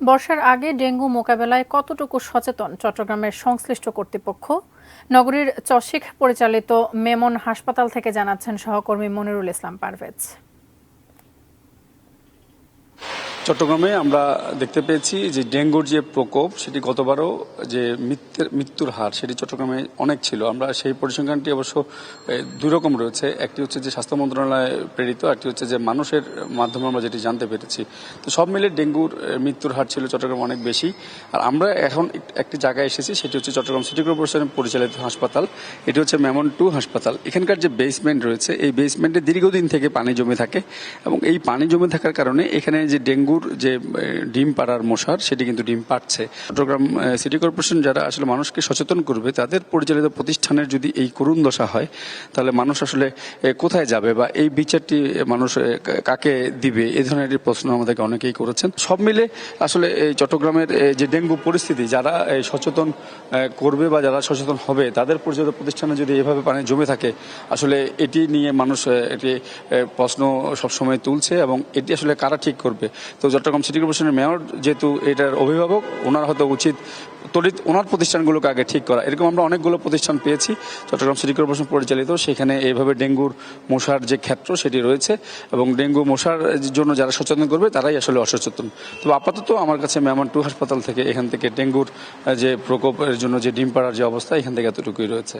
বর্ষার আগে ডেঙ্গু মোকাবেলায় কতটুকু সচেতন চট্টগ্রামের সংশ্লিষ্ট কর্তৃপক্ষ? নগরীর চসিক পরিচালিত মেমন হাসপাতাল থেকে জানাচ্ছেন সহকর্মী মনিরুল ইসলাম পারভেজ। চট্টগ্রামে আমরা দেখতে পেয়েছি যে ডেঙ্গুর যে প্রকোপ সেটি গতবারও যে মৃত্যুর হার সেটি চট্টগ্রামে অনেক ছিল। আমরা সেই পরিসংখ্যানটি অবশ্য দুই রকম রয়েছে, একটি হচ্ছে যে স্বাস্থ্য মন্ত্রণালয় প্রেরিত, একটি হচ্ছে যে মানুষের মাধ্যমে আমরা যেটি জানতে পেরেছি। তো সব মিলে ডেঙ্গুর মৃত্যুর হার ছিল চট্টগ্রামে অনেক বেশি। আর আমরা এখন একটি জায়গায় এসেছি, সেটি হচ্ছে চট্টগ্রাম সিটি কর্পোরেশন পরিচালিত হাসপাতাল। এটি হচ্ছে মেমন 2 হাসপাতাল। এখানকার যে বেসমেন্ট রয়েছে, এই বেসমেন্টে দীর্ঘদিন থেকে পানি জমে থাকে এবং এই পানি জমে থাকার কারণে এখানে যে ডেঙ্গু যে ডিম পাড়ার মশার সেটি কিন্তু ডিম পাড়ছে। চট্টগ্রাম সিটি কর্পোরেশন যারা আসলে মানুষকে সচেতন করবে, তাদের পরিচালিত প্রতিষ্ঠানের যদি এই করুণ দশা হয়, তাহলে মানুষ আসলে কোথায় যাবে বা এই বিচারটি মানুষ কাকে দিবে, এই ধরনের প্রশ্ন আমাদেরকে অনেকেই করেছেন। সব মিলে আসলে এই চট্টগ্রামের যে ডেঙ্গু পরিস্থিতি, যারা সচেতন করবে বা যারা সচেতন হবে, তাদের পরিচালিত প্রতিষ্ঠানে যদি এভাবে পানি জমে থাকে, আসলে এটি নিয়ে মানুষ একটি প্রশ্ন সবসময় তুলছে এবং এটি আসলে কারা ঠিক করবে। তো চট্টগ্রাম সিটি কর্পোরেশনের মেয়র যেহেতু এটার অভিভাবক, ওনার হয়তো উচিত তড়িৎ ওনার প্রতিষ্ঠানগুলোকে আগে ঠিক করা। এরকম আমরা অনেকগুলো প্রতিষ্ঠান পেয়েছি চট্টগ্রাম সিটি কর্পোরেশন পরিচালিত, সেখানে এইভাবে ডেঙ্গুর মশার যে ক্ষেত্র সেটি রয়েছে এবং ডেঙ্গু মশার জন্য যারা সচেতন করবে তারাই আসলে অসচেতন। তবে আপাতত আমার কাছে মেমন 2 হাসপাতাল থেকে এখান থেকে ডেঙ্গুর যে প্রকোপের জন্য যে ডিম পাড়ার যে অবস্থা, এখান থেকে এতটুকুই রয়েছে।